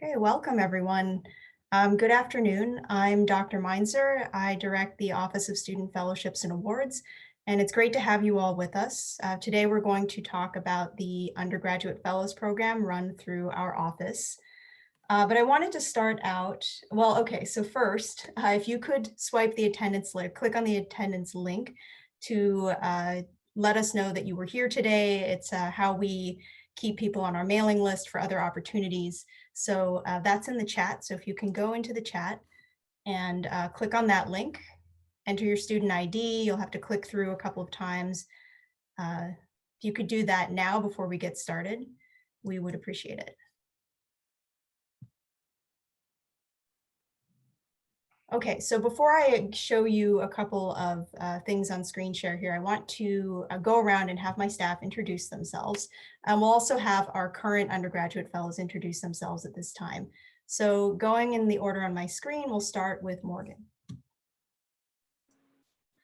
Okay, welcome everyone. Good afternoon. I'm Dr. Meinzer. I direct the Office of Student Fellowships and Awards, and it's great to have you all with us. Today we're going to talk about the Undergraduate Fellows Program run through our office. But I wanted to start out, so first, if you could swipe the attendance link, click on the attendance link to let us know that you were here today. It's how we keep people on our mailing list for other opportunities. So that's in the chat. So if you can go into the chat and click on that link, enter your student ID, you'll have to click through a couple of times. If you could do that now before we get started, we would appreciate it. Okay, so before I show you a couple of things on screen share here, I want to go around and have my staff introduce themselves. And we'll also have our current undergraduate fellows introduce themselves at this time. So going in the order on my screen, we'll start with Morgan.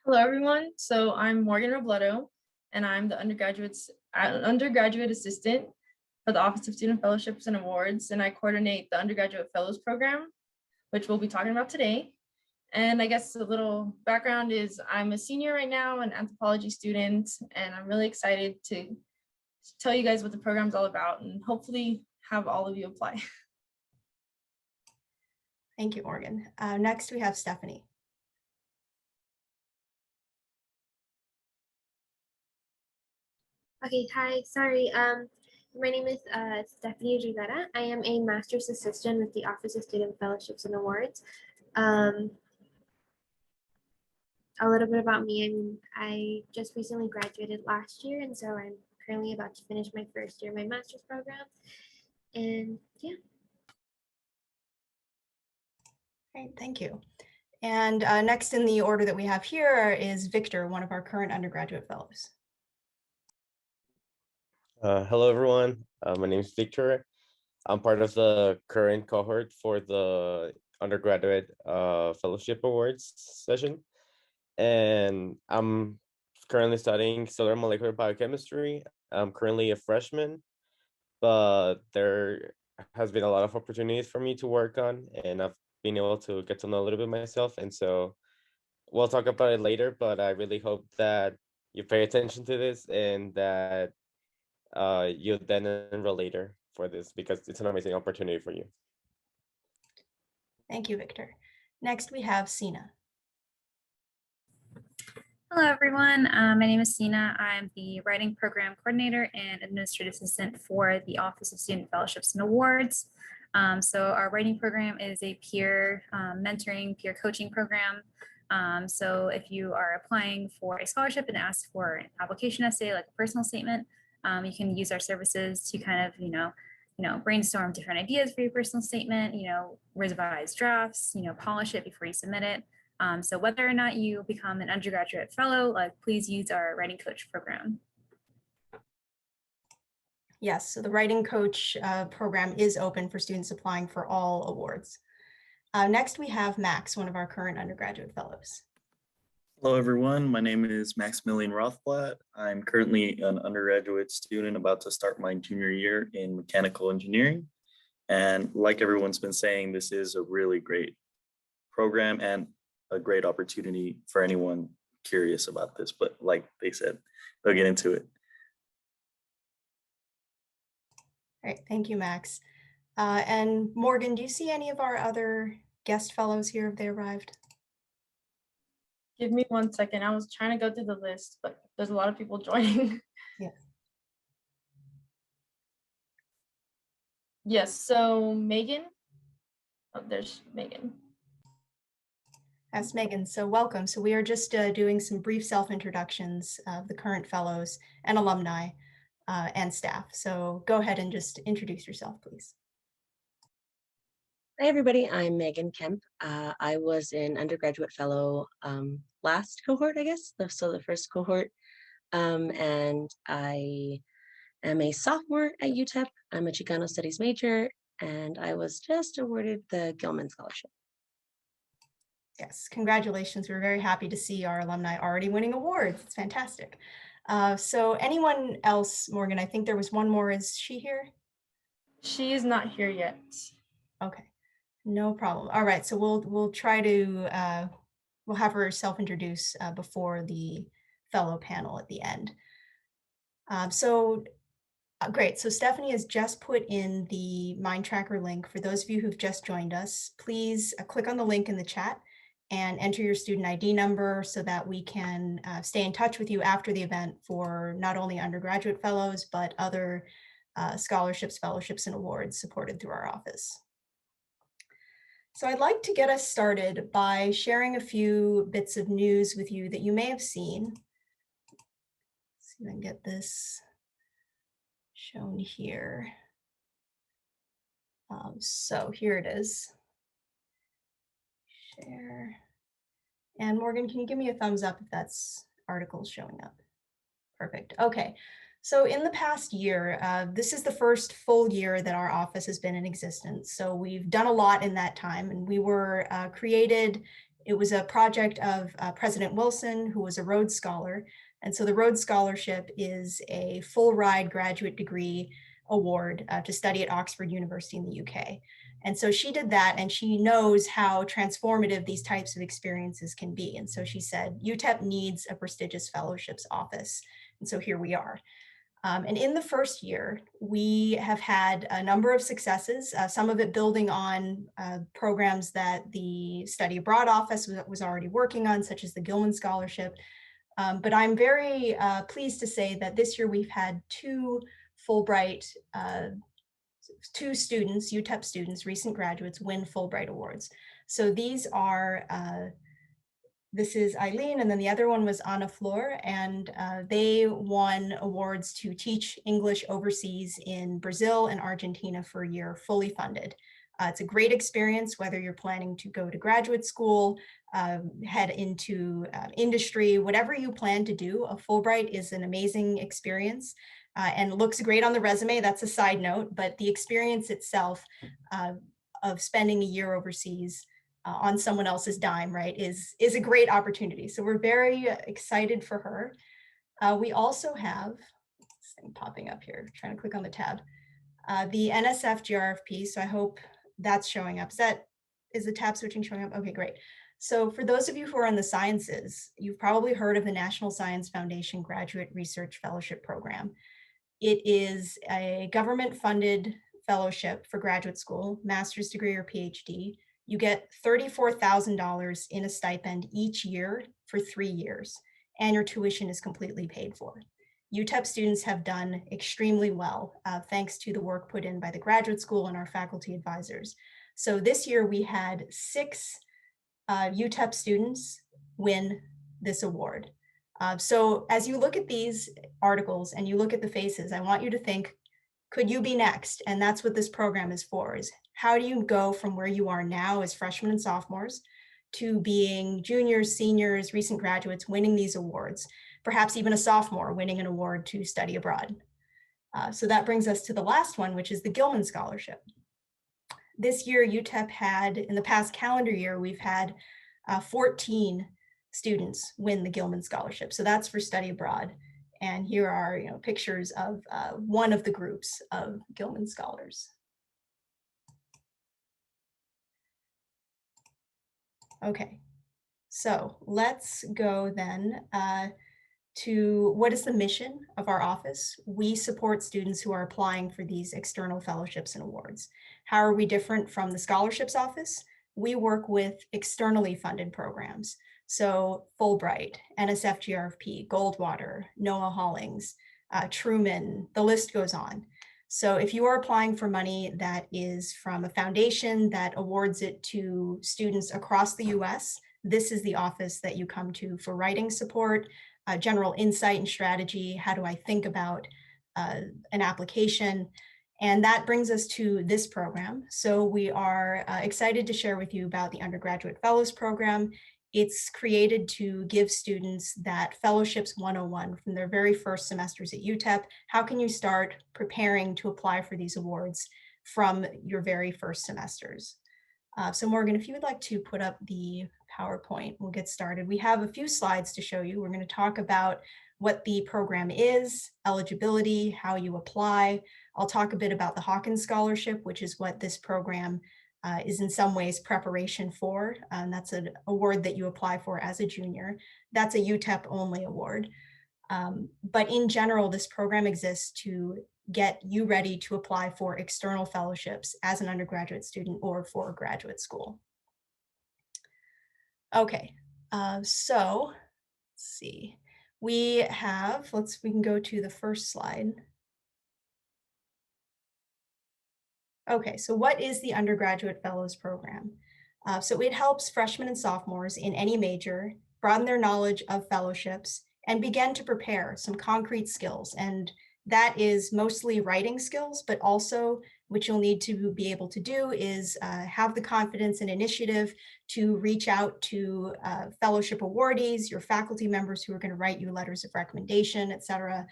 Hello, everyone. So I'm Morgan Robledo, and I'm the undergraduate assistant for the Office of Student Fellowships and Awards, and I coordinate the Undergraduate Fellows Program, which we'll be talking about today. And I guess a little background is I'm a senior right now, an anthropology student, and I'm really excited to tell you guys what the program's all about and hopefully have all of you apply. Thank you, Morgan. Next, we have Stephanie. Okay, hi, sorry. My name is Stephanie Rivera. I am a master's assistant with the Office of Student Fellowships and Awards. A little bit about me. I mean, I just recently graduated last year, and so I'm currently about to finish my first year of my master's program. And yeah. Great, thank you. And next in the order that we have here is Victor, one of our current undergraduate fellows. Hello, everyone. My name is Victor. I'm part of the current cohort for the Undergraduate Fellowship Awards session. And I'm currently studying cellular molecular biochemistry. I'm currently a freshman, but there has been a lot of opportunities for me to work on, and I've been able to get to know a little bit myself. And so we'll talk about it later, but I really hope that you pay attention to this and that you then enroll later for this, because it's an amazing opportunity for you. Thank you, Victor. Next, we have Sina. Hello, everyone. My name is Sina. I'm the Writing Program Coordinator and Administrative Assistant for the Office of Student Fellowships and Awards. So our writing program is a peer mentoring, peer coaching program. So if you are applying for a scholarship and ask for an application essay, like a personal statement, you can use our services to kind of, brainstorm different ideas for your personal statement, revise drafts, polish it before you submit it. So whether or not you become an undergraduate fellow, please use our writing coach program. Yes, so the writing coach program is open for students applying for all awards. Next, we have Max, one of our current undergraduate fellows. Hello, everyone. My name is Maximilian Rothblatt. I'm currently an undergraduate student about to start my junior year in mechanical engineering. And like everyone's been saying, this is a really great program and a great opportunity for anyone curious about this. But like they said, they'll get into it. All right, thank you, Max. And Morgan, do you see any of our other guest fellows here? Have they arrived? Give me 1 second. I was trying to go through the list, but there's a lot of people joining. Yeah. Yes, so Megan. Oh, there's Megan. That's Megan, so welcome. So we are just doing some brief self-introductions of the current fellows and alumni and staff. So go ahead and just introduce yourself, please. Hi, everybody. I'm Megan Kemp. I was an undergraduate fellow last cohort, I guess, so the first cohort. And I am a sophomore at UTEP. I'm a Chicano Studies major, and I was just awarded the Gilman Scholarship. Yes, congratulations. We're very happy to see our alumni already winning awards. It's fantastic. So anyone else, Morgan, I think there was one more. Is she here? She is not here yet. Okay, no problem. All right, so we'll try to we'll have her self-introduce before the fellow panel at the end. Great. So Stephanie has just put in the Mind Tracker link. For those of you who've just joined us, please click on the link in the chat and enter your student ID number so that we can stay in touch with you after the event for not only undergraduate fellows, but other scholarships, fellowships, and awards supported through our office. So I'd like to get us started by sharing a few bits of news with you that you may have seen. Let's see if I can get this shown here. So here it is. Share. And Morgan, can you give me a thumbs up if that's articles showing up? Perfect. Okay. So in the past year, this is the first full year that our office has been in existence. So we've done a lot in that time, and we were created. It was a project of President Wilson, who was a Rhodes Scholar. And so the Rhodes Scholarship is a full ride graduate degree award to study at Oxford University in the UK. And so she did that, and she knows how transformative these types of experiences can be. And so she said, UTEP needs a prestigious fellowships office. And so here we are. And in the first year, we have had a number of successes, some of it building on programs that the Study Abroad Office was already working on, such as the Gilman Scholarship. But I'm very pleased to say that this year we've had two Fulbright, two students, UTEP students, recent graduates, win Fulbright Awards. So these are this is Eileen, and then the other one was Anna Flor, and they won awards to teach English overseas in Brazil and Argentina for a year, fully funded. It's a great experience, whether you're planning to go to graduate school, head into industry, whatever you plan to do, a Fulbright is an amazing experience and looks great on the resume. That's a side note, but the experience itself of spending a year overseas on someone else's dime, right, is a great opportunity. So we're very excited for her. We also have, this thing popping up here, trying to click on the tab, the NSF GRFP. So I hope that's showing up. Is the tab switching showing up? Okay, great. So for those of you who are in the sciences, you've probably heard of the National Science Foundation Graduate Research Fellowship Program. It is a government-funded fellowship for graduate school, master's degree or PhD. You get $34,000 in a stipend each year for 3 years, and your tuition is completely paid for. UTEP students have done extremely well, thanks to the work put in by the graduate school and our faculty advisors. So this year we had 6 UTEP students win this award. So as you look at these articles and you look at the faces, I want you to think, could you be next? And that's what this program is for, is how do you go from where you are now as freshmen and sophomores to being juniors, seniors, recent graduates, winning these awards, perhaps even a sophomore winning an award to study abroad. So that brings us to the last one, which is the Gilman Scholarship. This year, UTEP had, in the past calendar year, we've had 14 students win the Gilman Scholarship. So that's for study abroad. And here are pictures of one of the groups of Gilman scholars. Okay, so let's go then to what is the mission of our office. We support students who are applying for these external fellowships and awards. How are we different from the scholarships office? We work with externally funded programs. So Fulbright, NSF GRFP, Goldwater, Noah Hollings, Truman, the list goes on. So if you are applying for money that is from a foundation that awards it to students across the US, this is the office that you come to for writing support, general insight and strategy. How do I think about an application? And that brings us to this program. So we are excited to share with you about the Undergraduate Fellows Program. It's created to give students that Fellowships 101 from their very first semesters at UTEP. How can you start preparing to apply for these awards from your very first semesters? So Morgan, if you would like to put up the PowerPoint, we'll get started. We have a few slides to show you. We're going to talk about what the program is, eligibility, how you apply. I'll talk a bit about the Hawkins Scholarship, which is what this program is in some ways preparation for, and that's an award that you apply for as a junior. That's a UTEP only award. But in general, this program exists to get you ready to apply for external fellowships as an undergraduate student or for graduate school. Okay, so let's see. We can go to the first slide. Okay, so what is the Undergraduate Fellows Program? So it helps freshmen and sophomores in any major broaden their knowledge of fellowships and begin to prepare some concrete skills. And that is mostly writing skills, but also what you'll need to be able to do is have the confidence and initiative to reach out to fellowship awardees, your faculty members who are going to write you letters of recommendation, et cetera.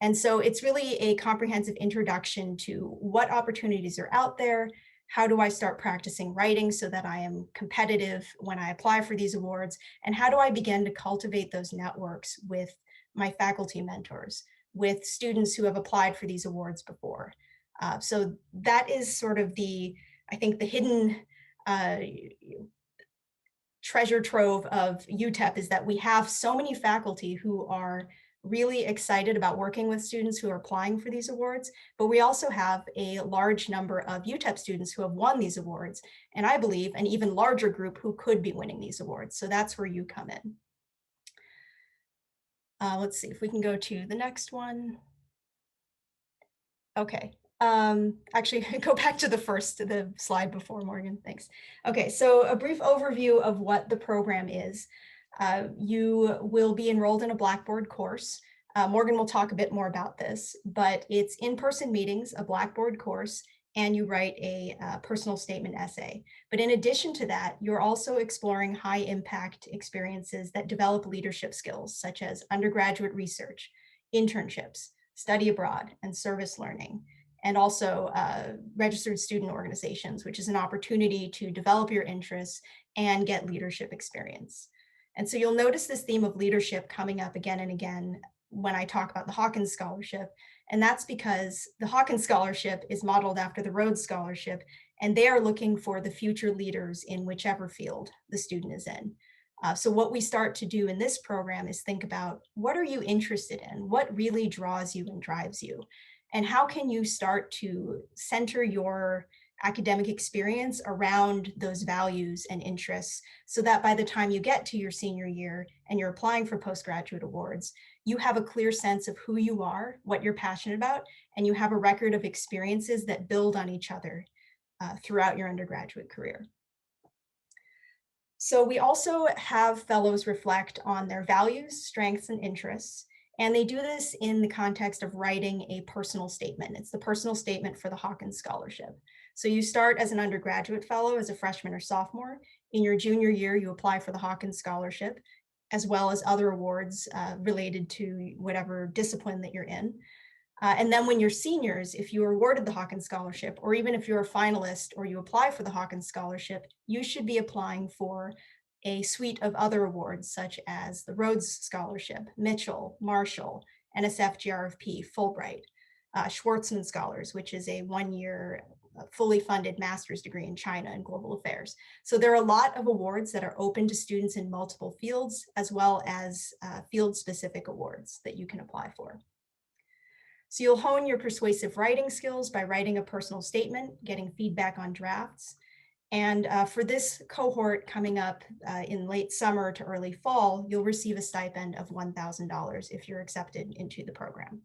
And so it's really a comprehensive introduction to what opportunities are out there. How do I start practicing writing so that I am competitive when I apply for these awards? And how do I begin to cultivate those networks with my faculty mentors, with students who have applied for these awards before? So that is sort of I think the hidden treasure trove of UTEP is that we have so many faculty who are really excited about working with students who are applying for these awards, but we also have a large number of UTEP students who have won these awards, and I believe an even larger group who could be winning these awards. So that's where you come in. Let's see if we can go to the next one. Okay, actually go back to the slide before, Morgan, thanks. Okay, so a brief overview of what the program is. You will be enrolled in a Blackboard course. Morgan will talk a bit more about this, but it's in-person meetings, a Blackboard course, and you write a personal statement essay. But in addition to that, you're also exploring high impact experiences that develop leadership skills, such as undergraduate research, internships, study abroad, and service learning, and also registered student organizations, which is an opportunity to develop your interests and get leadership experience. And so you'll notice this theme of leadership coming up again and again when I talk about the Hawkins Scholarship. And that's because the Hawkins Scholarship is modeled after the Rhodes Scholarship, and they are looking for the future leaders in whichever field the student is in. So what we start to do in this program is think about, what are you interested in? What really draws you and drives you? And how can you start to center your academic experience around those values and interests so that by the time you get to your senior year and you're applying for postgraduate awards, you have a clear sense of who you are, what you're passionate about, and you have a record of experiences that build on each other throughout your undergraduate career. So we also have fellows reflect on their values, strengths, and interests. And they do this in the context of writing a personal statement. It's the personal statement for the Hawkins Scholarship. So you start as an undergraduate fellow as a freshman or sophomore. In your junior year, you apply for the Hawkins Scholarship, as well as other awards related to whatever discipline that you're in. And then when you're seniors, if you are awarded the Hawkins Scholarship, or even if you're a finalist or you apply for the Hawkins Scholarship, you should be applying for a suite of other awards, such as the Rhodes Scholarship, Mitchell, Marshall, NSF GRFP, Fulbright, Schwartzman Scholars, which is a one-year fully funded master's degree in China and global affairs. So there are a lot of awards that are open to students in multiple fields, as well as field-specific awards that you can apply for. So you'll hone your persuasive writing skills by writing a personal statement, getting feedback on drafts. And for this cohort coming up in late summer to early fall, you'll receive a stipend of $1,000 if you're accepted into the program.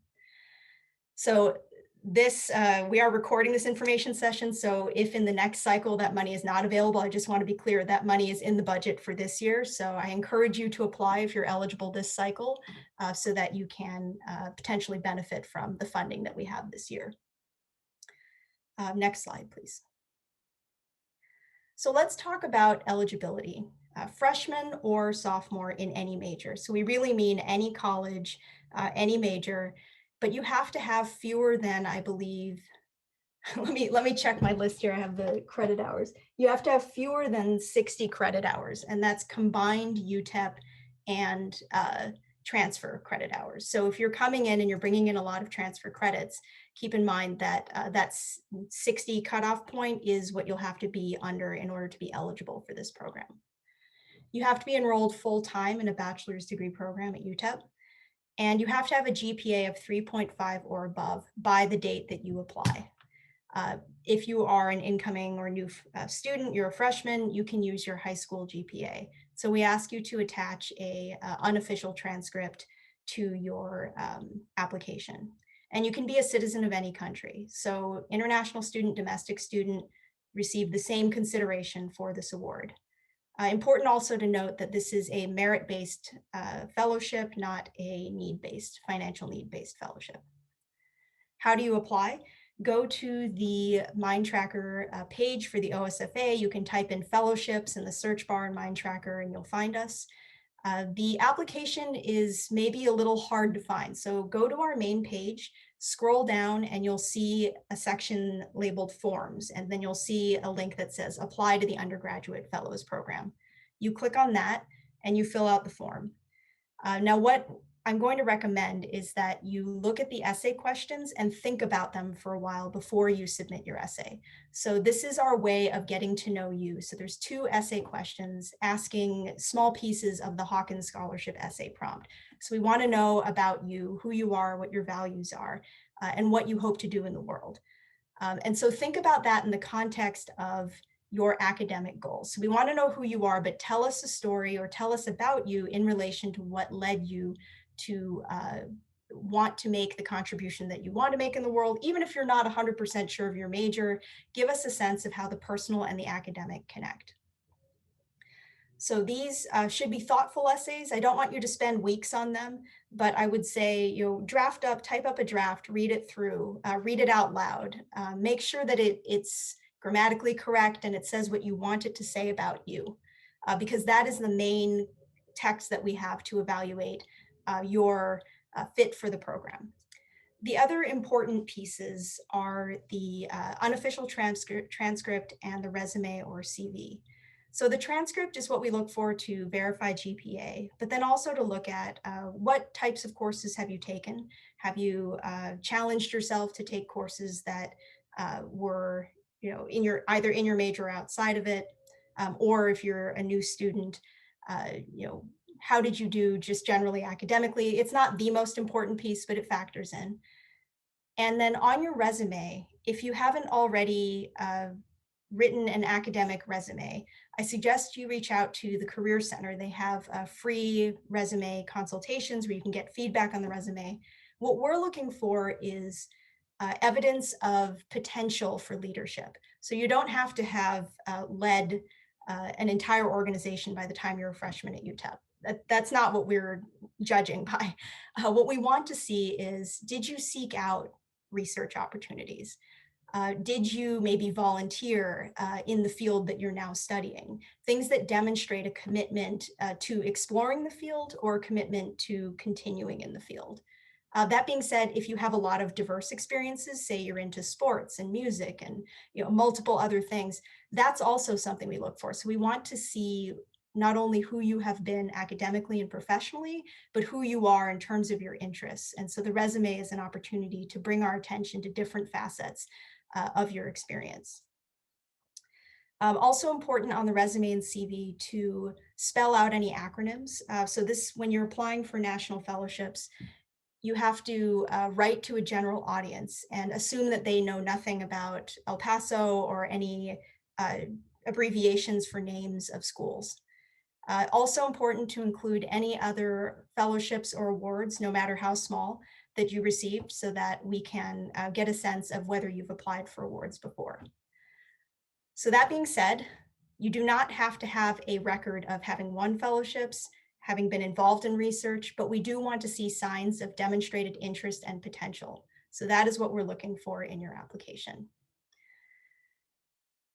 So this, we are recording this information session. So if in the next cycle that money is not available, I just want to be clear that money is in the budget for this year. So I encourage you to apply if you're eligible this cycle so that you can potentially benefit from the funding that we have this year. Next slide, please. So let's talk about eligibility, freshman or sophomore in any major. So we really mean any college, any major, but you have to have fewer than, I believe, let me check my list here. I have the credit hours. You have to have fewer than 60 credit hours, and that's combined UTEP and transfer credit hours. So if you're coming in and you're bringing in a lot of transfer credits, keep in mind that that's 60 cutoff point is what you'll have to be under in order to be eligible for this program. You have to be enrolled full-time in a bachelor's degree program at UTEP, and you have to have a GPA of 3.5 or above by the date that you apply. If you are an incoming or new student, you're a freshman, you can use your high school GPA. So we ask you to attach a unofficial transcript to your application. And you can be a citizen of any country. So international student, domestic student receive the same consideration for this award. Important also to note that this is a merit-based fellowship, not a need-based, financial need-based fellowship. How do you apply? Go to the Mind Tracker page for the OSFA. You can type in fellowships in the search bar in Mind Tracker and you'll find us. The application is maybe a little hard to find. So go to our main page, scroll down, and you'll see a section labeled forms. And then you'll see a link that says apply to the Undergraduate Fellows Program. You click on that and you fill out the form. Now, what I'm going to recommend is that you look at the essay questions and think about them for a while before you submit your essay. So this is our way of getting to know you. So there's 2 essay questions asking small pieces of the Hawkins Scholarship essay prompt. So we want to know about you, who you are, what your values are, and what you hope to do in the world. And so think about that in the context of your academic goals. So we want to know who you are, but tell us a story or tell us about you in relation to what led you to want to make the contribution that you want to make in the world. Even if you're not 100% sure of your major, give us a sense of how the personal and the academic connect. So these should be thoughtful essays. I don't want you to spend weeks on them, but I would say, type up a draft, read it through, read it out loud, make sure that it's grammatically correct and it says what you want it to say about you, because that is the main text that we have to evaluate your fit for the program. The other important pieces are the unofficial transcript and the resume or CV. So the transcript is what we look for to verify GPA, but then also to look at what types of courses have you taken? Have you challenged yourself to take courses that were either in your major or outside of it, or if you're a new student, how did you do just generally academically? It's not the most important piece, but it factors in. And then on your resume, if you haven't already written an academic resume, I suggest you reach out to the Career Center. They have free resume consultations where you can get feedback on the resume. What we're looking for is evidence of potential for leadership. So you don't have to have led an entire organization by the time you're a freshman at UTEP. That's not what we're judging by. What we want to see is, did you seek out research opportunities? Did you maybe volunteer in the field that you're now studying? Things that demonstrate a commitment to exploring the field or a commitment to continuing in the field. That being said, if you have a lot of diverse experiences, say you're into sports and music and multiple other things, that's also something we look for. So we want to see not only who you have been academically and professionally, but who you are in terms of your interests. And so the resume is an opportunity to bring our attention to different facets of your experience. Also important on the resume and CV to spell out any acronyms. So this, when you're applying for national fellowships, you have to write to a general audience and assume that they know nothing about El Paso or any abbreviations for names of schools. Also important to include any other fellowships or awards, no matter how small, that you received, so that we can get a sense of whether you've applied for awards before. So that being said, you do not have to have a record of having won fellowships, having been involved in research, but we do want to see signs of demonstrated interest and potential. So that is what we're looking for in your application.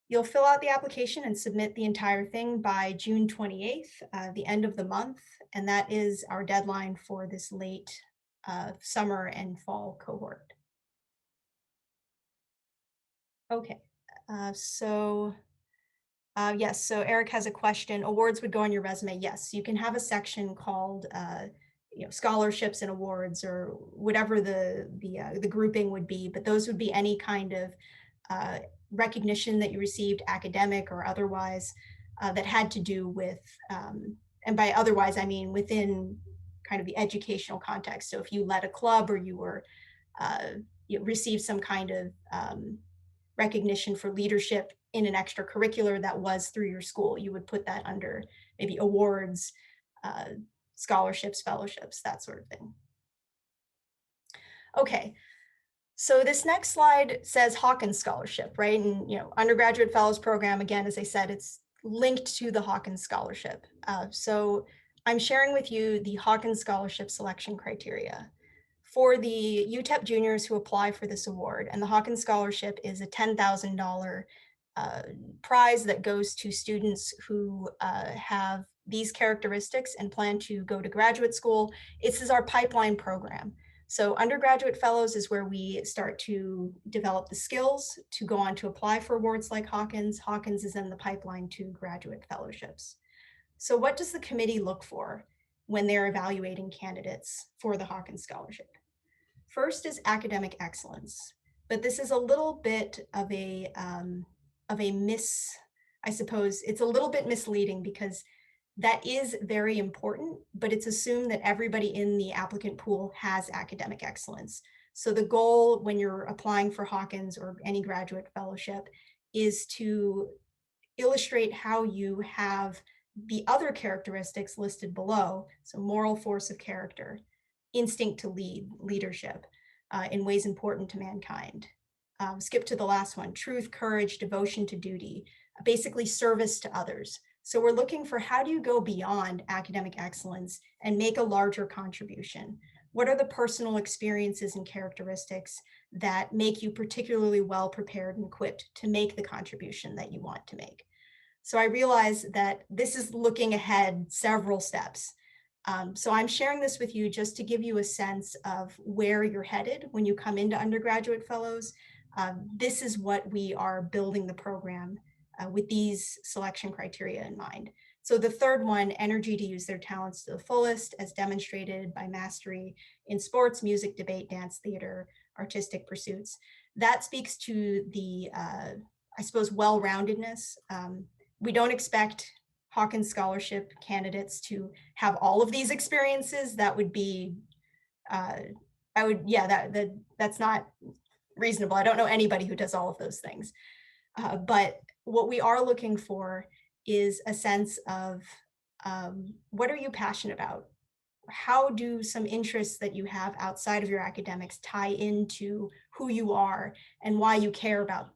You'll fill out the application and submit the entire thing by June 28th, the end of the month, and that is our deadline for this late summer and fall cohort. Okay, yes, so Eric has a question. Awards would go on your resume. Yes, you can have a section called scholarships and awards, or whatever the grouping would be, but those would be any kind of recognition that you received, academic or otherwise, that had to do with, and by otherwise I mean within kind of the educational context. So if you led a club, or you were you received some kind of recognition for leadership in an extracurricular that was through your school, you would put that under maybe awards, scholarships, fellowships, that sort of thing. Okay, so this next slide says Hawkins Scholarship, right? And undergraduate fellows program, again, as I said, it's linked to the Hawkins Scholarship. So I'm sharing with you the Hawkins Scholarship selection criteria for the UTEP juniors who apply for this award. And the Hawkins Scholarship is a $10,000 prize that goes to students who have these characteristics and plan to go to graduate school. This is our pipeline program. So undergraduate fellows is where we start to develop the skills to go on to apply for awards like Hawkins. Hawkins is in the pipeline to graduate fellowships. So what does the committee look for when they're evaluating candidates for the Hawkins Scholarship? First is academic excellence, but this is a little bit of a I suppose it's a little bit misleading, because that is very important, but it's assumed that everybody in the applicant pool has academic excellence. So the goal when you're applying for Hawkins or any graduate fellowship is to illustrate how you have the other characteristics listed below. So moral force of character, instinct to lead, leadership, in ways important to mankind. Skip to the last one, truth, courage, devotion to duty, basically service to others. So we're looking for, how do you go beyond academic excellence and make a larger contribution? What are the personal experiences and characteristics that make you particularly well prepared and equipped to make the contribution that you want to make? So I realize that this is looking ahead several steps. So I'm sharing this with you just to give you a sense of where you're headed when you come into undergraduate fellows. This is what we are building the program with these selection criteria in mind. So the third one, energy to use their talents to the fullest, as demonstrated by mastery in sports, music, debate, dance, theater, artistic pursuits. That speaks to the, I suppose, well-roundedness. We don't expect Hawkins Scholarship candidates to have all of these experiences. That would be, that's not reasonable. I don't know anybody who does all of those things. But what we are looking for is a sense of what are you passionate about? How do some interests that you have outside of your academics tie into who you are and why you care about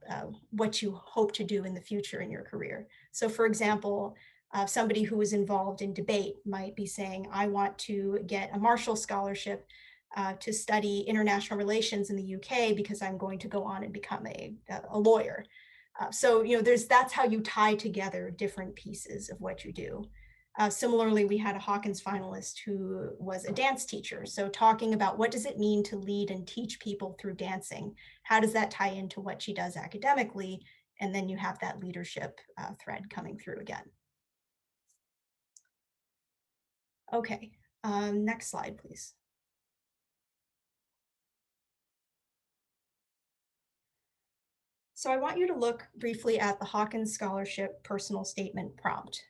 what you hope to do in the future in your career? So for example, somebody who is involved in debate might be saying, I want to get a Marshall Scholarship to study international relations in the UK because I'm going to go on and become a lawyer. So that's how you tie together different pieces of what you do. Similarly, we had a Hawkins finalist who was a dance teacher. So talking about what does it mean to lead and teach people through dancing? How does that tie into what she does academically? And then you have that leadership thread coming through again. Okay, next slide, please. So I want you to look briefly at the Hawkins Scholarship personal statement prompt.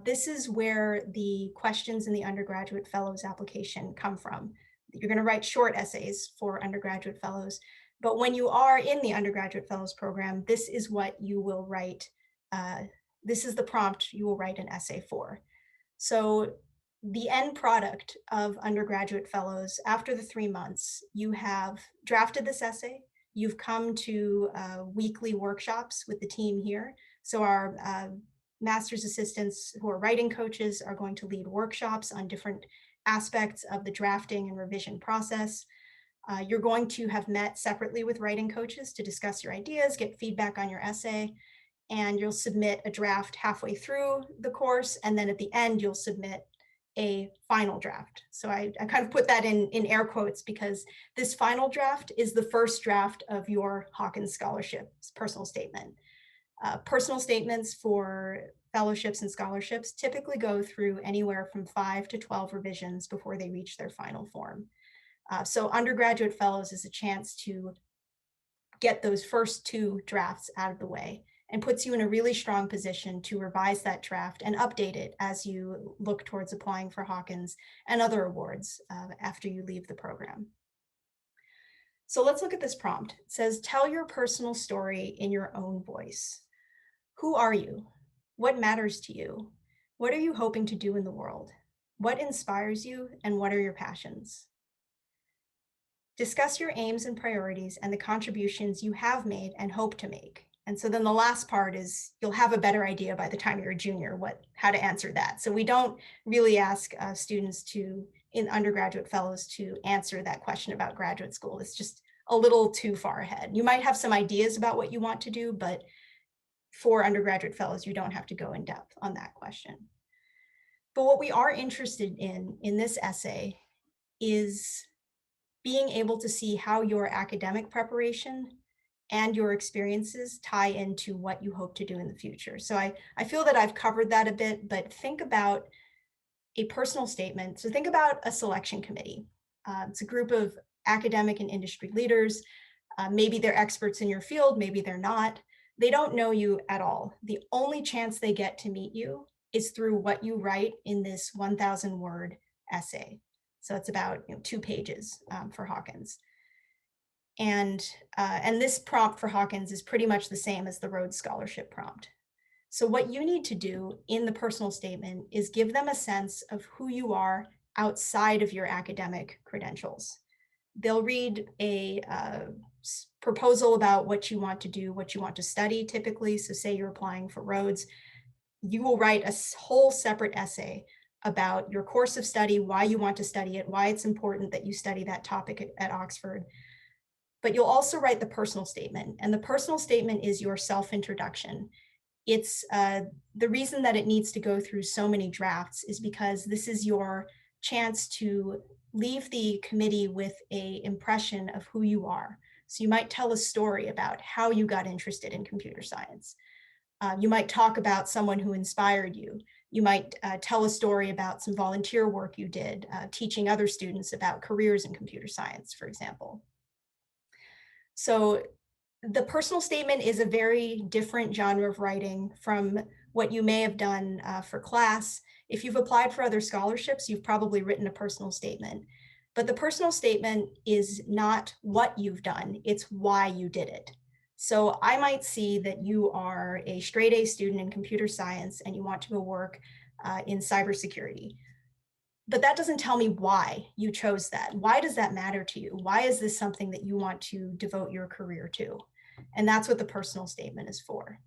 This is where the questions in the undergraduate fellows application come from. You're going to write short essays for undergraduate fellows, but when you are in the undergraduate fellows program, this is what you will write. This is the prompt you will write an essay for. So the end product of undergraduate fellows, after the 3 months, you have drafted this essay. You've come to weekly workshops with the team here. So our master's assistants who are writing coaches are going to lead workshops on different aspects of the drafting and revision process. You're going to have met separately with writing coaches to discuss your ideas, get feedback on your essay, and you'll submit a draft halfway through the course. And then at the end, you'll submit a final draft. So I kind of put that in air quotes because this final draft is the first draft of your Hawkins Scholarship personal statement. Personal statements for fellowships and scholarships typically go through anywhere from 5 to 12 revisions before they reach their final form. So undergraduate fellows is a chance to get those first 2 drafts out of the way and puts you in a really strong position to revise that draft and update it as you look towards applying for Hawkins and other awards after you leave the program. So let's look at this prompt. It says, tell your personal story in your own voice. Who are you? What matters to you? What are you hoping to do in the world? What inspires you and what are your passions? Discuss your aims and priorities and the contributions you have made and hope to make. And so then the last part is you'll have a better idea by the time you're a junior how to answer that. So we don't really ask students in undergraduate fellows to answer that question about graduate school. It's just a little too far ahead. You might have some ideas about what you want to do, but for undergraduate fellows, you don't have to go in depth on that question. But what we are interested in this essay is being able to see how your academic preparation and your experiences tie into what you hope to do in the future. So I feel that I've covered that a bit, but think about a personal statement. So think about a selection committee. It's a group of academic and industry leaders. Maybe they're experts in your field, maybe they're not. They don't know you at all. The only chance they get to meet you is through what you write in this 1,000-word essay. So it's about 2 pages for Hawkins. And this prompt for Hawkins is pretty much the same as the Rhodes Scholarship prompt. So what you need to do in the personal statement is give them a sense of who you are outside of your academic credentials. They'll read a proposal about what you want to do, what you want to study typically. So say you're applying for Rhodes, you will write a whole separate essay about your course of study, why you want to study it, why it's important that you study that topic at Oxford. But you'll also write the personal statement. And the personal statement is your self-introduction. It's the reason that it needs to go through so many drafts is because this is your chance to leave the committee with an impression of who you are. So you might tell a story about how you got interested in computer science. You might talk about someone who inspired you. You might tell a story about some volunteer work you did, teaching other students about careers in computer science, for example. So the personal statement is a very different genre of writing from what you may have done for class. If you've applied for other scholarships, you've probably written a personal statement. But the personal statement is not what you've done, it's why you did it. So I might see that you are a straight A student in computer science and you want to go work in cybersecurity. But that doesn't tell me why you chose that. Why does that matter to you? Why is this something that you want to devote your career to? And that's what the personal statement is for.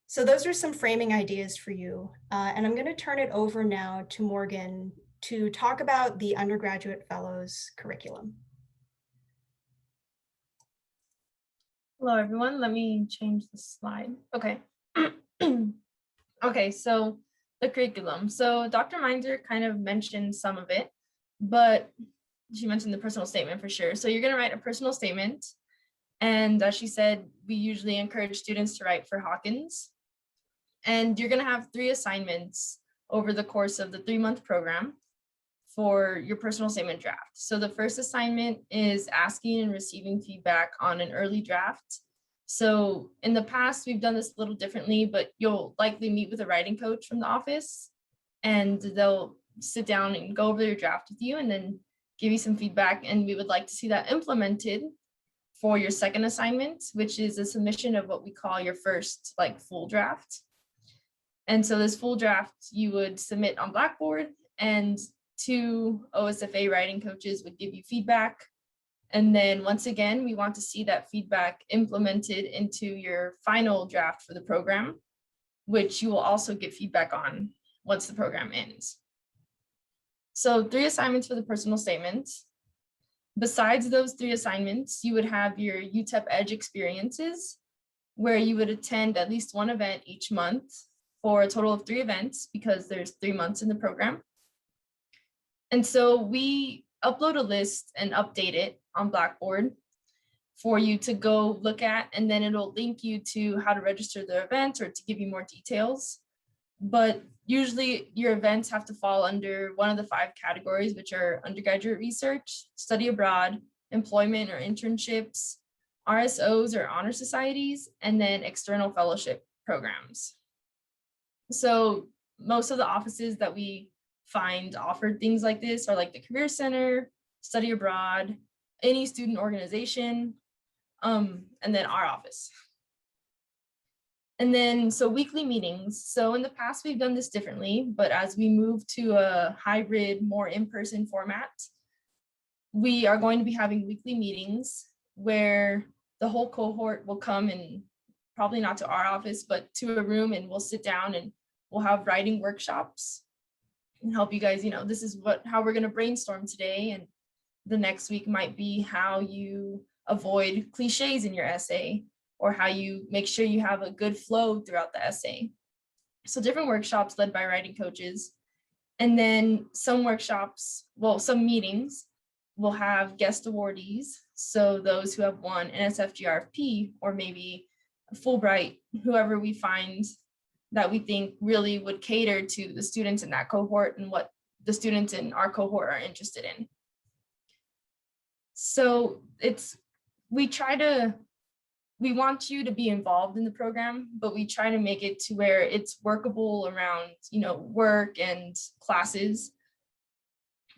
So those are some framing ideas for you. And I'm going to turn it over now to Morgan to talk about the undergraduate fellows curriculum. Hello, everyone. Let me change the slide. Okay. Okay, so the curriculum. So Dr. Meinzer kind of mentioned some of it, but she mentioned the personal statement for sure. So you're going to write a personal statement. And as she said, we usually encourage students to write for Hawkins. And you're going to have 3 assignments over the course of the 3-month program for your personal statement draft. So the first assignment is asking and receiving feedback on an early draft. So in the past, we've done this a little differently, but you'll likely meet with a writing coach from the office and they'll sit down and go over your draft with you and then give you some feedback. And we would like to see that implemented for your second assignment, which is a submission of what we call your first full draft. And so this full draft you would submit on Blackboard, and 2 OSFA writing coaches would give you feedback. And then once again, we want to see that feedback implemented into your final draft for the program, which you will also get feedback on once the program ends. So 3 assignments for the personal statement. Besides those 3 assignments, you would have your UTEP Edge experiences, where you would attend at least 1 event each month for a total of 3 events because there's 3 months in the program. And so we upload a list and update it on Blackboard for you to go look at, and then it'll link you to how to register the event or to give you more details. But usually your events have to fall under one of the 5 categories, which are undergraduate research, study abroad, employment or internships, RSOs or honor societies, and then external fellowship programs. So most of the offices that we find offered things like this are like the Career Center, study abroad, any student organization, and then our office. And then, so weekly meetings. So in the past, we've done this differently, but as we move to a hybrid, more in-person format, we are going to be having weekly meetings where the whole cohort will come, and probably not to our office, but to a room, and we'll sit down and we'll have writing workshops and help you guys, this is how we're going to brainstorm today. And the next week might be how you avoid cliches in your essay, or how you make sure you have a good flow throughout the essay. So different workshops led by writing coaches. And then some workshops, some meetings will have guest awardees. So those who have won NSF-GRFP, or maybe Fulbright, whoever we find that we think really would cater to the students in that cohort and what the students in our cohort are interested in. So we want you to be involved in the program, but we try to make it to where it's workable around, work and classes.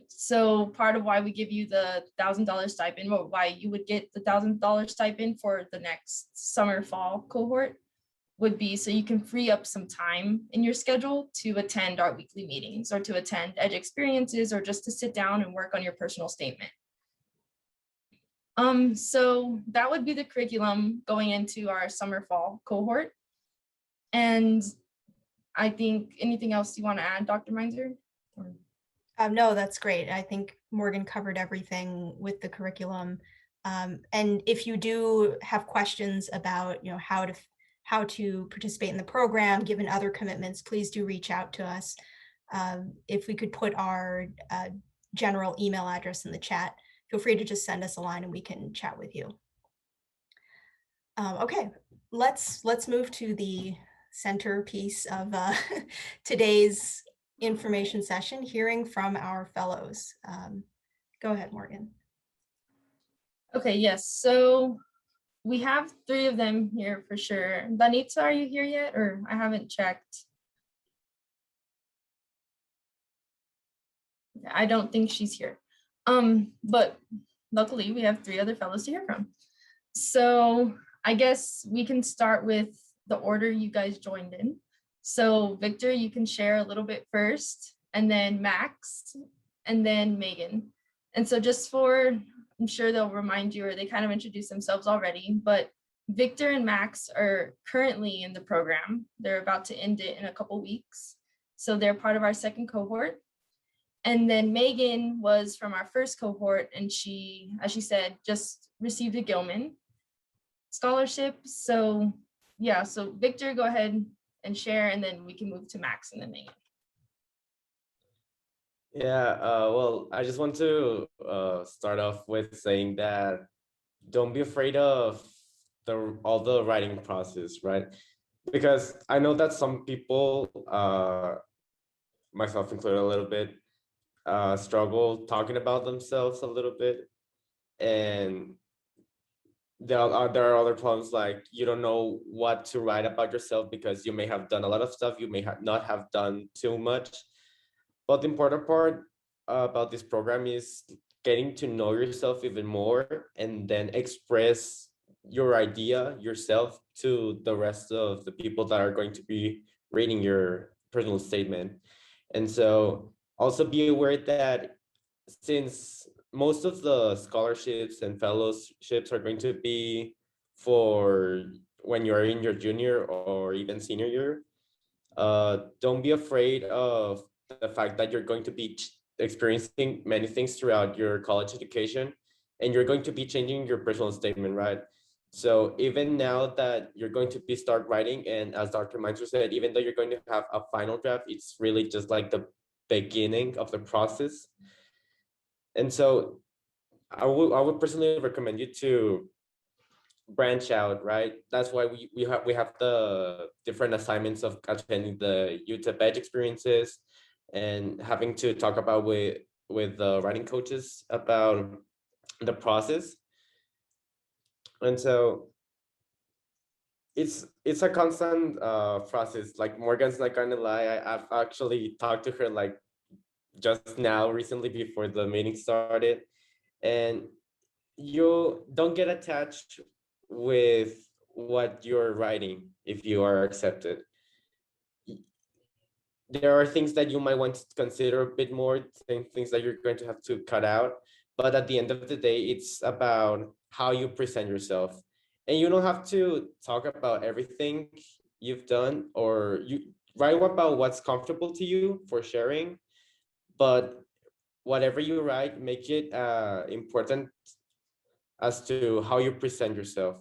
So part of why we give you the $1,000 stipend, or why you would get the $1,000 stipend for the next summer fall cohort, would be so you can free up some time in your schedule to attend our weekly meetings, or to attend edge experiences, or just to sit down and work on your personal statement. So that would be the curriculum going into our summer fall cohort. And I think, anything else you want to add, Dr. Meinzer? No, that's great. I think Morgan covered everything with the curriculum. And if you do have questions about, how to participate in the program, given other commitments, please do reach out to us. If we could put our general email address in the chat, feel free to just send us a line and we can chat with you. Okay, let's move to the centerpiece of today's information session, hearing from our fellows. Go ahead, Morgan. Okay, yes. So we have 3 of them here for sure. Danitza, are you here yet? Or I haven't checked. I don't think she's here. But luckily we have 3 other fellows to hear from. So I guess we can start with the order you guys joined in. So Victor, you can share a little bit first, and then Max, and then Megan. And so just I'm sure they'll remind you, or they kind of introduce themselves already, but Victor and Max are currently in the program. They're about to end it in a couple weeks. So they're part of our 2nd cohort. And then Megan was from our 1st cohort, and she, as she said, just received a Gilman scholarship. So yeah, so Victor, go ahead and share, and then we can move to Max and then Megan. Yeah, well, I just want to start off with saying that don't be afraid of all the writing process, right? Because I know that some people, myself included a little bit, struggle talking about themselves a little bit, and there are other problems, like you don't know what to write about yourself because you may have done a lot of stuff, you may not have done too much. But the important part about this program is getting to know yourself even more, and then express your idea yourself to the rest of the people that are going to be reading your personal statement. And so also be aware that since most of the scholarships and fellowships are going to be for when you're in your junior or even senior year, don't be afraid of the fact that you're going to be experiencing many things throughout your college education, and you're going to be changing your personal statement, right? So even now that you're going to start writing, and as Dr. Meinzer said, even though you're going to have a final draft, it's really just like the beginning of the process. And so I would personally recommend you to branch out, right? That's why we have the different assignments of attending the UTEP Edge experiences and having to talk about with the writing coaches about the process. And so it's a constant process. Like Morgan's not gonna lie, I've actually talked to her like just now recently before the meeting started, and you don't get attached with what you're writing if you are accepted. There are things that you might want to consider a bit more, things that you're going to have to cut out. But at the end of the day, it's about how you present yourself. And you don't have to talk about everything you've done, or you write about what's comfortable to you for sharing. But whatever you write, make it important as to how you present yourself.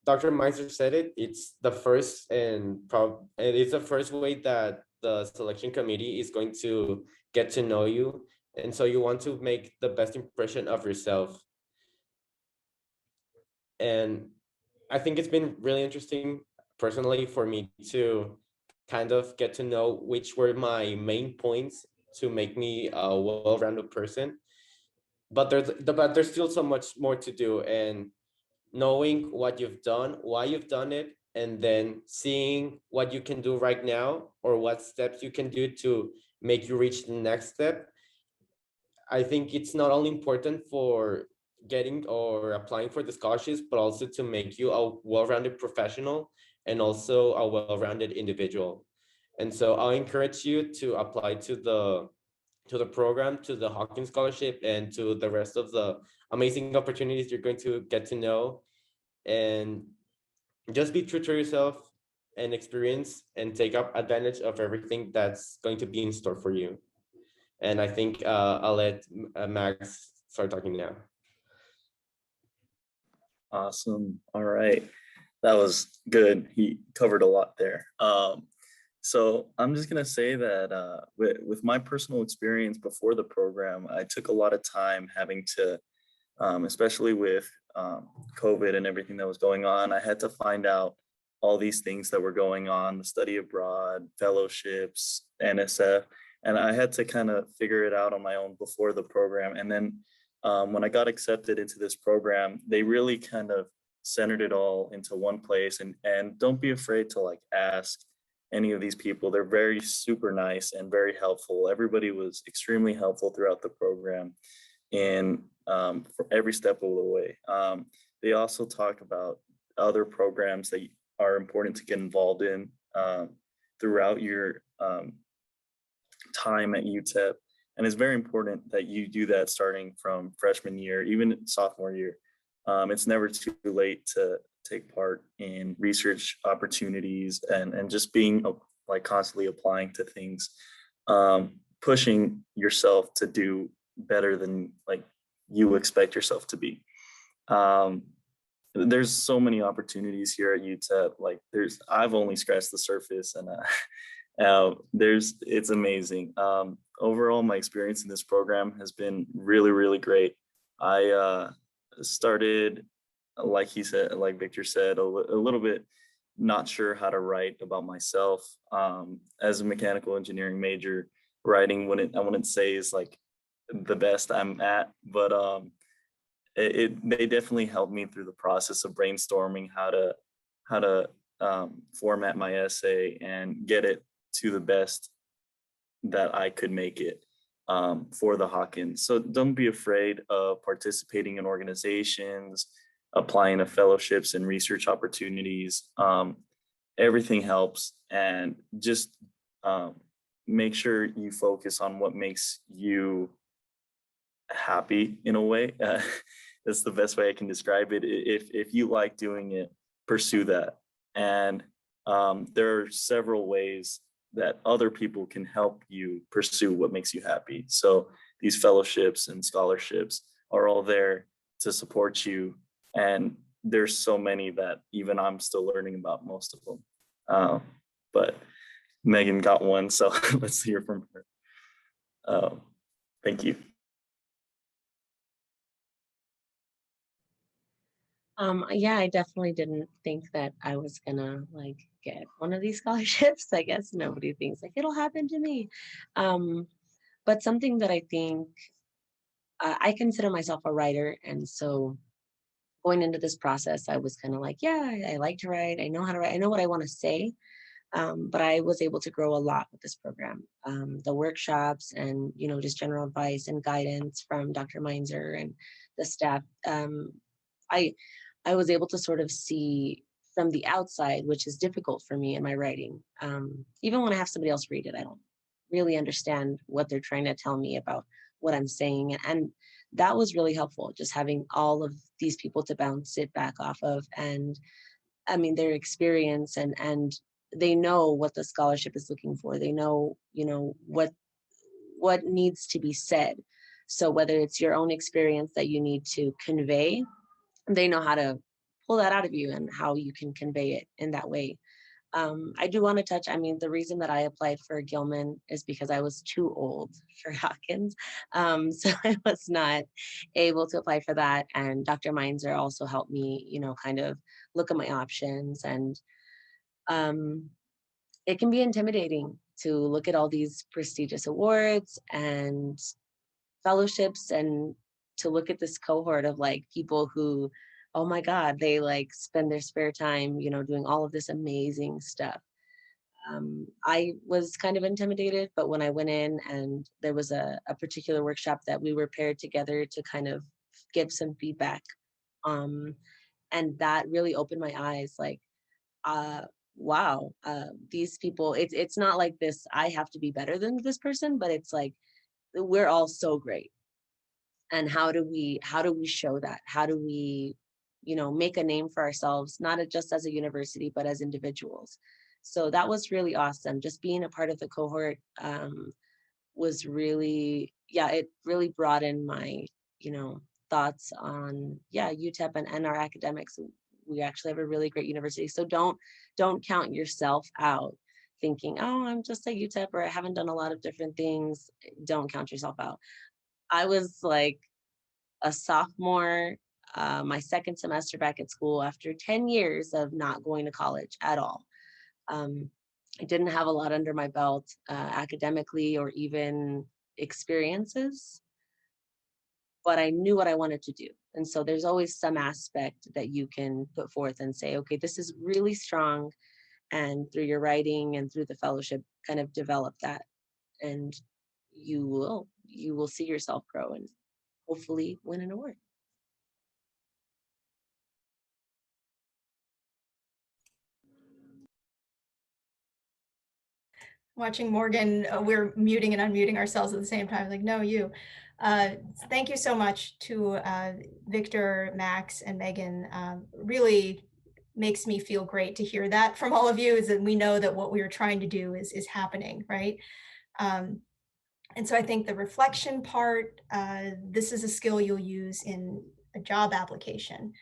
Dr. Meiser said it, it's the first it's the first way that the selection committee is going to get to know you. And so you want to make the best impression of yourself. And I think it's been really interesting personally for me to kind of get to know which were my main points to make me a well-rounded person. But there's still so much more to do, and knowing what you've done, why you've done it, and then seeing what you can do right now or what steps you can do to make you reach the next step. I think it's not only important for getting or applying for the scholarships, but also to make you a well-rounded professional and also a well-rounded individual. And so I'll encourage you to apply to the program, to the Hawkins Scholarship, and to the rest of the amazing opportunities you're going to get to know. And just be true to yourself and experience and take up advantage of everything that's going to be in store for you. And I think I'll let Max start talking now. Awesome. All right. That was good. He covered a lot there. So I'm just gonna say that with my personal experience before the program, I took a lot of time having to, especially with COVID and everything that was going on, I had to find out all these things that were going on, the study abroad, fellowships, NSF, and I had to kind of figure it out on my own before the program. And then when I got accepted into this program, they really kind of centered it all into one place. And don't be afraid to like ask any of these people. They're very super nice and very helpful. Everybody was extremely helpful throughout the program and for every step of the way. They also talk about other programs that are important to get involved in throughout your time at UTEP. And it's very important that you do that starting from freshman year, even sophomore year. It's never too late to take part in research opportunities and just being like constantly applying to things, pushing yourself to do better than like you expect yourself to be. There's so many opportunities here at UTEP. Like I've only scratched the surface, and it's amazing. Overall, my experience in this program has been really, really great. I started, like he said, like Victor said, a little bit not sure how to write about myself. As a mechanical engineering major, writing I wouldn't say is like the best I'm at, but they definitely helped me through the process of brainstorming how to format my essay and get it to the best that I could make it for the Hawkins. So don't be afraid of participating in organizations, applying to fellowships and research opportunities. Everything helps, and just make sure you focus on what makes you happy in a way. That's the best way I can describe it. If you like doing it, pursue that. And there are several ways that other people can help you pursue what makes you happy. So these fellowships and scholarships are all there to support you. And there's so many that even I'm still learning about most of them. But Megan got one, so let's hear from her. Thank you. Yeah, I definitely didn't think that I was gonna like get one of these scholarships. I guess nobody thinks like it'll happen to me. Um, but something that I think I consider myself a writer, and so going into this process, I was kind of like, yeah, I like to write. I know how to write. I know what I want to say. But I was able to grow a lot with this program. The workshops and just general advice and guidance from Dr. Meinzer and the staff. I I was able to sort of see from the outside, which is difficult for me in my writing. Even when I have somebody else read it, I don't really understand what they're trying to tell me about what I'm saying. And that was really helpful, just having all of these people to bounce it back off of. And I mean, their experience and they know what the scholarship is looking for. They know, what needs to be said. So whether it's your own experience that you need to convey, they know how to pull that out of you and how you can convey it in that way. I do want to touch, I mean, the reason that I applied for Gilman is because I was too old for Hawkins. So I was not able to apply for that. And Dr. Meinzer also helped me, kind of look at my options. And um, it can be intimidating to look at all these prestigious awards and fellowships and to look at this cohort of like people who, oh my God, they like spend their spare time, doing all of this amazing stuff. I was kind of intimidated, but when I went in and there was a particular workshop that we were paired together to kind of give some feedback, um, and that really opened my eyes. Like, uh, wow, these people. It's not like this. I have to be better than this person, but it's like we're all so great. And how do we show that? How do we make a name for ourselves, not just as a university but as individuals? So that was really awesome. Just being a part of the cohort was really, yeah, it really broadened my thoughts on, yeah, UTEP and our academics. We actually have a really great university, so don't count yourself out thinking, oh, I'm just at UTEP or I haven't done a lot of different things. Don't count yourself out. I was like a sophomore, my second semester back at school after 10 years of not going to college at all. Um, I didn't have a lot under my belt academically or even experiences, but I knew what I wanted to do. And so there's always some aspect that you can put forth and say, okay, this is really strong. And through your writing and through the fellowship, kind of develop that. And you will see yourself grow and hopefully win an award. Watching Morgan, we're muting and unmuting ourselves at the same time. Like, no, you. Thank you so much to Victor, Max, and Megan. Really makes me feel great to hear that from all of you, is that we know that what we are trying to do is happening, right? And so I think the reflection part, this is a skill you'll use in a job application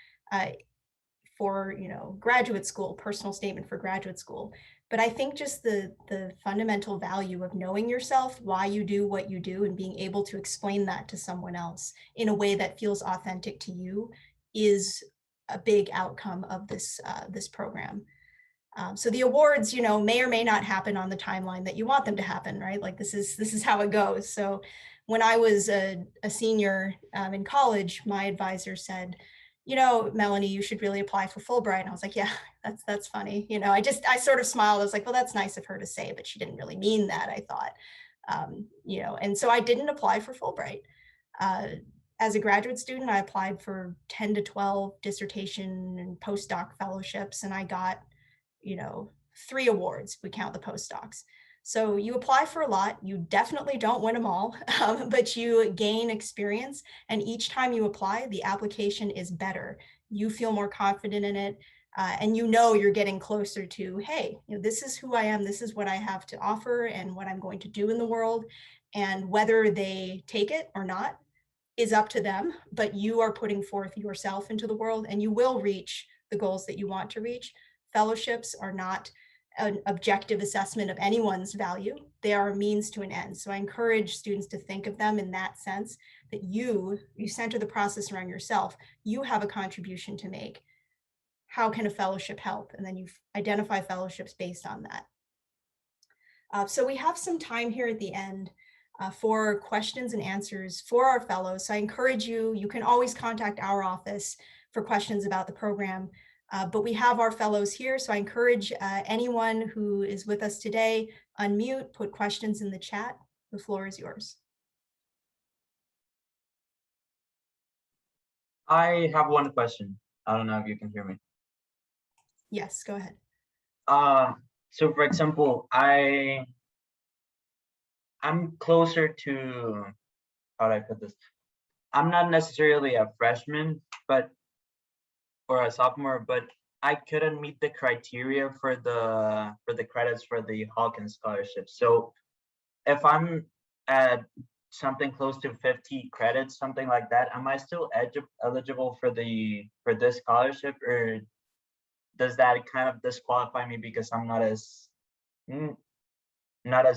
for graduate school, personal statement for graduate school. But I think just the fundamental value of knowing yourself, why you do what you do, and being able to explain that to someone else in a way that feels authentic to you is a big outcome of this program. So the awards, may or may not happen on the timeline that you want them to happen, right? Like this is how it goes. So when I was a senior in college, my advisor said, Melanie, you should really apply for Fulbright. And I was like, yeah, that's funny. I sort of smiled. I was like, well, that's nice of her to say, but she didn't really mean that, I thought. And so I didn't apply for Fulbright. As a graduate student, I applied for 10 to 12 dissertation and postdoc fellowships, and I got 3 awards, we count the postdocs. So you apply for a lot, you definitely don't win them all, but you gain experience. And each time you apply, the application is better. You feel more confident in it. And you're getting closer to, hey, this is who I am, this is what I have to offer and what I'm going to do in the world. And whether they take it or not is up to them, but you are putting forth yourself into the world and you will reach the goals that you want to reach. Fellowships are not an objective assessment of anyone's value. They are a means to an end. So I encourage students to think of them in that sense, that you center the process around yourself. You have a contribution to make. how can a fellowship help? And then you identify fellowships based on that. So we have some time here at the end for questions and answers for our fellows. So I encourage you, you can always contact our office for questions about the program, but we have our fellows here. So I encourage anyone who is with us today, unmute, put questions in the chat. The floor is yours. I have one question. I don't know if you can hear me. Yes, go ahead. So for example, I'm closer to, how do I put this? I'm not necessarily a freshman, or a sophomore, but I couldn't meet the criteria for the credits for the Hawkins scholarship. So if I'm at something close to 50 credits, something like that, am I still eligible for this scholarship, or does that kind of disqualify me because I'm not as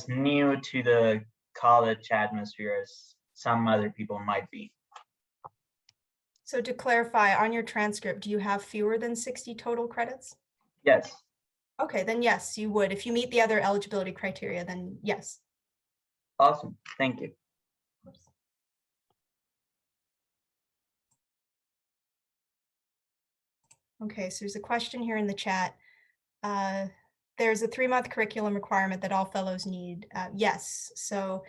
new to the college atmosphere as some other people might be? So to clarify, on your transcript, do you have fewer than 60 total credits? Yes. Okay, then yes, you would. If you meet the other eligibility criteria, then yes. Awesome. Thank you. Okay, so there's a question here in the chat. There's a 3-month curriculum requirement that all fellows need. Yes, so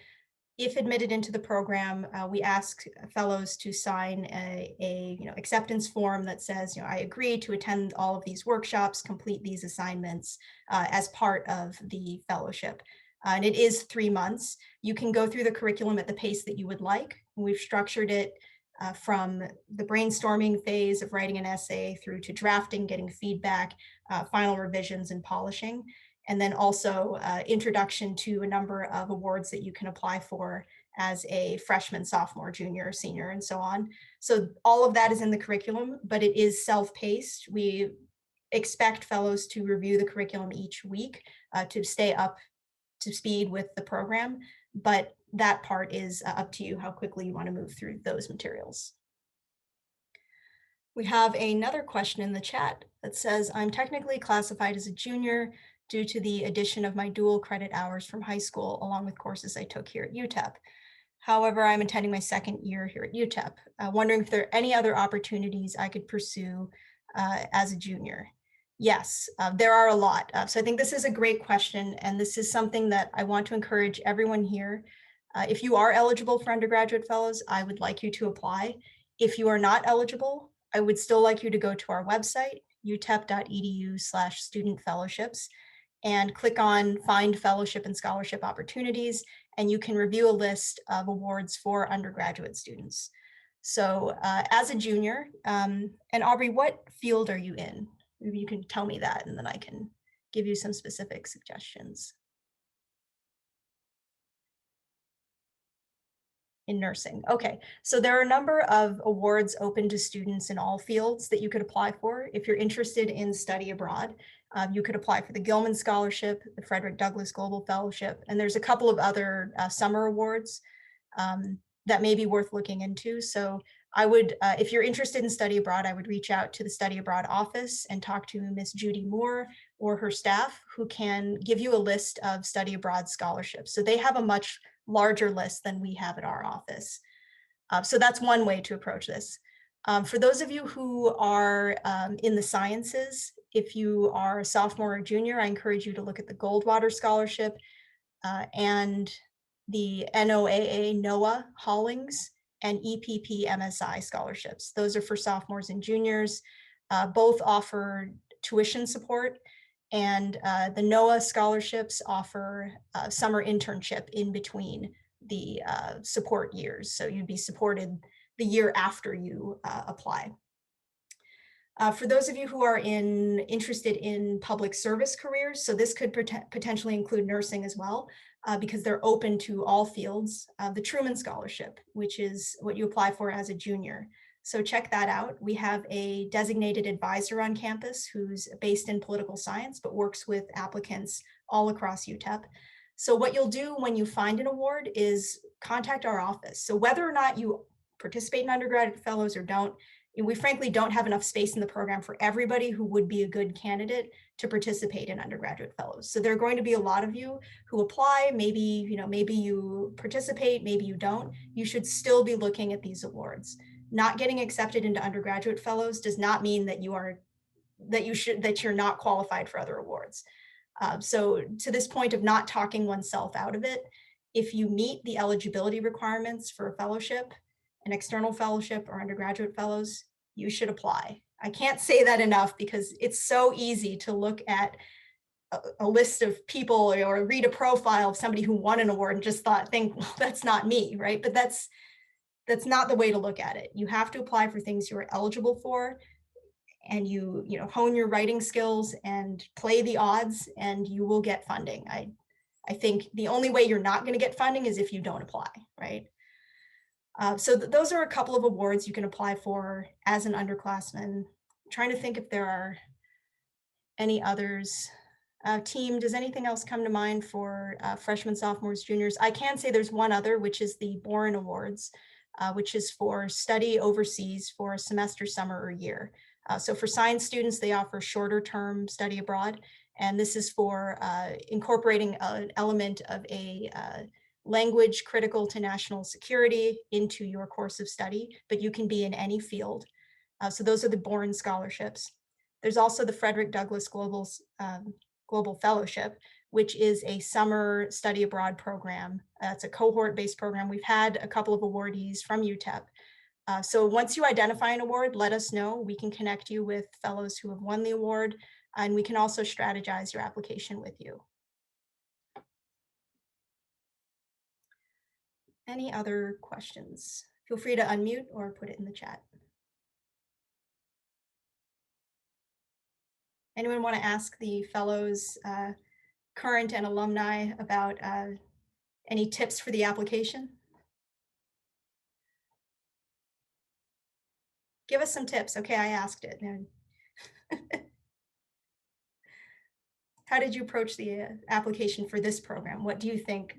if admitted into the program, we ask fellows to sign a acceptance form that says, I agree to attend all of these workshops, complete these assignments as part of the fellowship. And it is 3 months. You can go through the curriculum at the pace that you would like. We've structured it from the brainstorming phase of writing an essay through to drafting, getting feedback, final revisions and polishing. And then also introduction to a number of awards that you can apply for as a freshman, sophomore, junior, senior, and so on. So all of that is in the curriculum, but it is self-paced. We expect fellows to review the curriculum each week to stay up to speed with the program, but that part is up to you how quickly you want to move through those materials. We have another question in the chat that says, I'm technically classified as a junior due to the addition of my dual credit hours from high school, along with courses I took here at UTEP. However, I'm attending my 2nd year here at UTEP. Wondering if there are any other opportunities I could pursue as a junior. Yes, there are a lot. So I think this is a great question, and this is something that I want to encourage everyone here. If you are eligible for undergraduate fellows, I would like you to apply. If you are not eligible, I would still like you to go to our website, utep.edu/student fellowships, and click on Find Fellowship and Scholarship Opportunities, and you can review a list of awards for undergraduate students. So as a junior, and Aubrey, what field are you in? Maybe you can tell me that, and then I can give you some specific suggestions. In nursing. Okay, so there are a number of awards open to students in all fields that you could apply for. If you're interested in study abroad, you could apply for the Gilman Scholarship, the Frederick Douglass Global Fellowship, and there's a couple of other summer awards that may be worth looking into. So I would, if you're interested in study abroad, I would reach out to the study abroad office and talk to Miss Judy Moore or her staff, who can give you a list of study abroad scholarships. So they have a much larger list than we have at our office. So that's one way to approach this. For those of you who are in the sciences, if you are a sophomore or junior, I encourage you to look at the Goldwater Scholarship and the NOAA Hollings and EPP MSI scholarships. Those are for sophomores and juniors. Both offer tuition support, and the NOAA scholarships offer summer internship in between the support years. So you'd be supported the year after you apply. For those of you who are interested in public service careers, so this could potentially include nursing as well, because they're open to all fields. The Truman Scholarship, which is what you apply for as a junior. So check that out. We have a designated advisor on campus who's based in political science, but works with applicants all across UTEP. So what you'll do when you find an award is contact our office. So whether or not you participate in undergraduate fellows or don't, we frankly don't have enough space in the program for everybody who would be a good candidate to participate in undergraduate fellows. So there are going to be a lot of you who apply, maybe, maybe you participate, maybe you don't. You should still be looking at these awards. Not getting accepted into undergraduate fellows does not mean that you're not qualified for other awards. So to this point of not talking oneself out of it, if you meet the eligibility requirements for a fellowship, an external fellowship or undergraduate fellows, you should apply. I can't say that enough because it's so easy to look at a list of people or read a profile of somebody who won an award and just think, well, that's not me, right? But that's not the way to look at it. You have to apply for things you are eligible for, and you hone your writing skills and play the odds, and you will get funding. I think the only way you're not going to get funding is if you don't apply, right? So those are a couple of awards you can apply for as an underclassman. I'm trying to think if there are any others. Team, does anything else come to mind for freshmen, sophomores, juniors? I can say there's one other, which is the Boren Awards, which is for study overseas for a semester, summer, or year. So for science students, they offer shorter term study abroad. And this is for incorporating an element of a language critical to national security into your course of study, but you can be in any field. So those are the Boren scholarships. There's also the Frederick Douglass Global Fellowship, which is a summer study abroad program. It's a cohort-based program. We've had a couple of awardees from UTEP. So once you identify an award, let us know. We can connect you with fellows who have won the award, and we can also strategize your application with you. Any other questions? Feel free to unmute or put it in the chat. Anyone want to ask the fellows, current and alumni, about any tips for the application? Give us some tips. Okay, I asked it. How did you approach the application for this program? What do you think,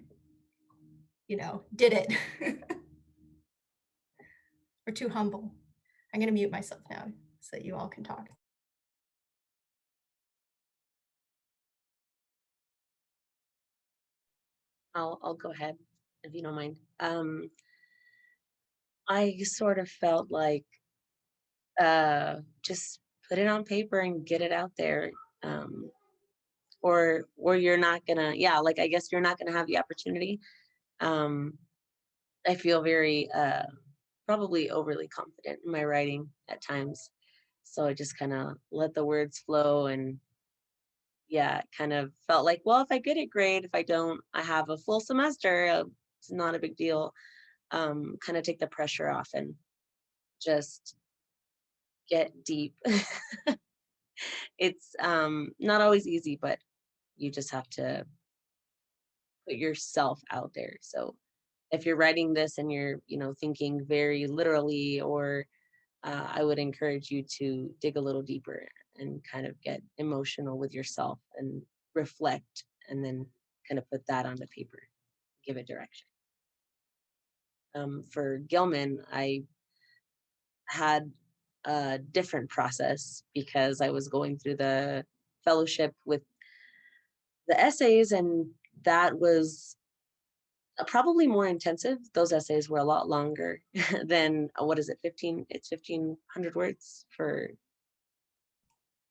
did it? Or too humble? I'm going to mute myself now so that you all can talk. I'll go ahead if you don't mind. I sort of felt like just put it on paper and get it out there. Or you're not gonna, I guess you're not gonna have the opportunity. I feel very probably overly confident in my writing at times. So I just kind of let the words flow, and kind of felt like, well, if I get it, great. If I don't, I have a full semester. It's not a big deal. Kind of take the pressure off and just get deep. It's not always easy, but you just have to put yourself out there. So if you're writing this and you're, thinking very literally, or I would encourage you to dig a little deeper and kind of get emotional with yourself and reflect, and then kind of put that on the paper, give it direction. For Gilman, I had a different process because I was going through the fellowship with the essays, and that was probably more intensive. Those essays were a lot longer than, what is it, 1,500 words for?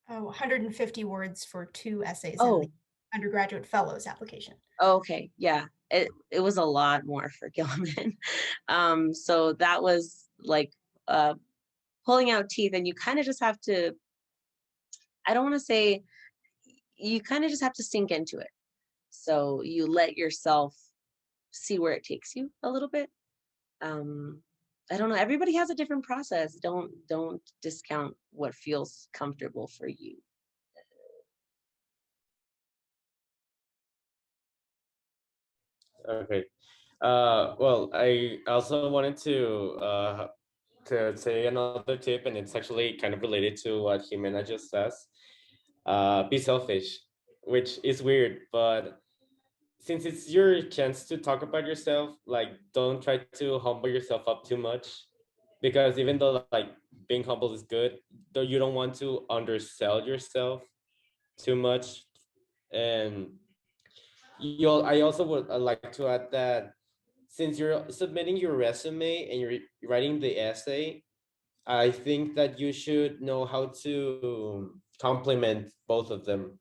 150 words for 2 essays in Oh, the undergraduate fellows application. okay, yeah, it was a lot more for Gilman. So that was like pulling out teeth, and you kind of just have to, I don't want to say, you kind of just have to sink into it. So you let yourself see where it takes you a little bit. I don't know, everybody has a different process. Don't discount what feels comfortable for you. Okay. Well, I also wanted to say another tip, and it's actually kind of related to what Jimena just says. Be selfish, which is weird, but since it's your chance to talk about yourself, like, don't try to humble yourself up too much, because even though like being humble is good, though you don't want to undersell yourself too much. And I also would like to add that since you're submitting your resume and you're writing the essay, I think that you should know how to complement both of them.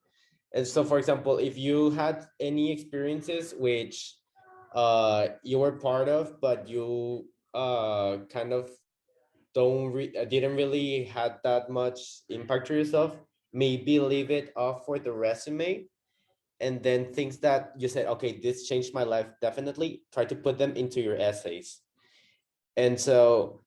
And so, for example, if you had any experiences which you were part of, but you kind of didn't really had that much impact to yourself, maybe leave it off for the resume, and then things that you said, okay, this changed my life, definitely try to put them into your essays. And so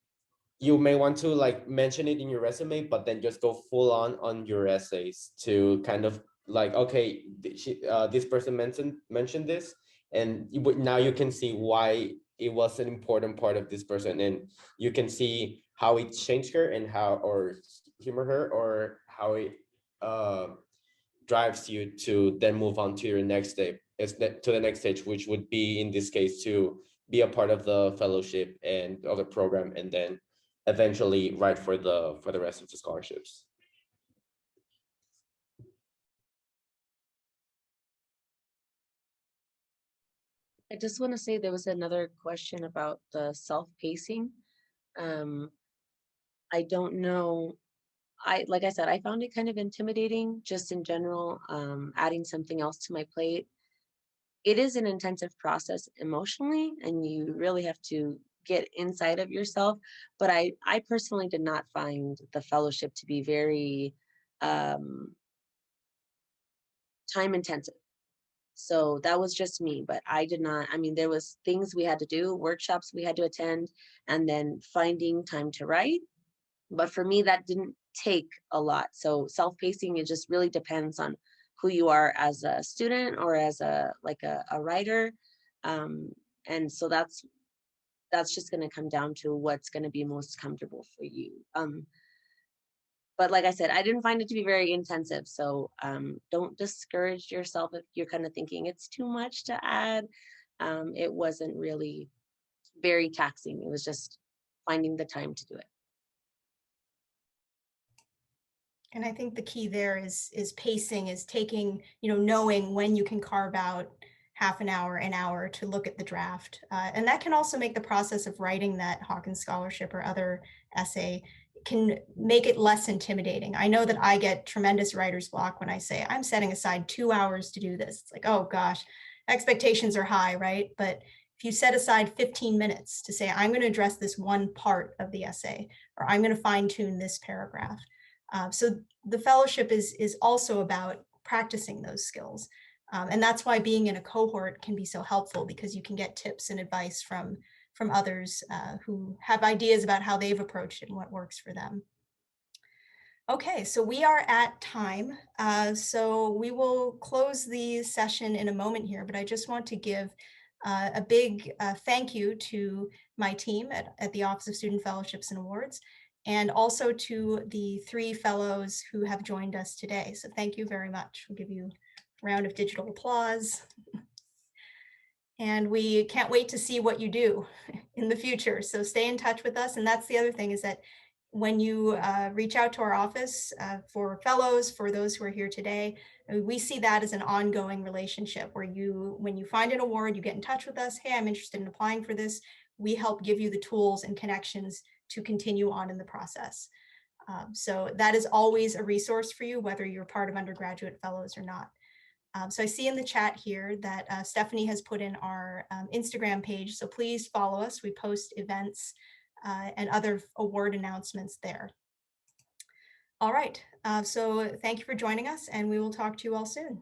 you may want to like mention it in your resume, but then just go full on your essays to kind of like, okay, this person mentioned this, and now you can see why it was an important part of this person, and you can see how it changed her and how, or him or her, or how it drives you to then move on to your next step, to the next stage, which would be in this case to be a part of the fellowship and of the program, and then eventually write for the rest of the scholarships. I just want to say there was another question about the self-pacing. I don't know. Like I said, I found it kind of intimidating just in general, adding something else to my plate. It is an intensive process emotionally, and you really have to get inside of yourself. But I personally did not find the fellowship to be very time intensive. So that was just me, but I did not, I mean, there was things we had to do, workshops we had to attend, and then finding time to write. But for me, that didn't take a lot. So self-pacing, it just really depends on who you are as a student or as a writer. And so that's just going to come down to what's going to be most comfortable for you. But like I said, I didn't find it to be very intensive. So don't discourage yourself if you're kind of thinking it's too much to add. It wasn't really very taxing. It was just finding the time to do it. And I think the key there is pacing, is taking, knowing when you can carve out half an hour to look at the draft. And that can also make the process of writing that Hawkins Scholarship or other essay, can make it less intimidating. I know that I get tremendous writer's block when I say I'm setting aside 2 hours to do this. It's like, oh gosh, expectations are high, right? But if you set aside 15 minutes to say, I'm going to address this one part of the essay, or I'm going to fine tune this paragraph. So the fellowship is also about practicing those skills. And that's why being in a cohort can be so helpful, because you can get tips and advice from others who have ideas about how they've approached it and what works for them. Okay, so we are at time. So we will close the session in a moment here, but I just want to give a big thank you to my team at the Office of Student Fellowships and Awards, and also to the 3 fellows who have joined us today. So thank you very much. We'll give you a round of digital applause. And we can't wait to see what you do in the future. So stay in touch with us. And that's the other thing, is that when you reach out to our office for fellows, for those who are here today, we see that as an ongoing relationship where when you find an award, you get in touch with us. Hey, I'm interested in applying for this. We help give you the tools and connections to continue on in the process. So that is always a resource for you, whether you're part of undergraduate fellows or not. So I see in the chat here that Stephanie has put in our Instagram page. So please follow us. We post events and other award announcements there. All right. So thank you for joining us, and we will talk to you all soon.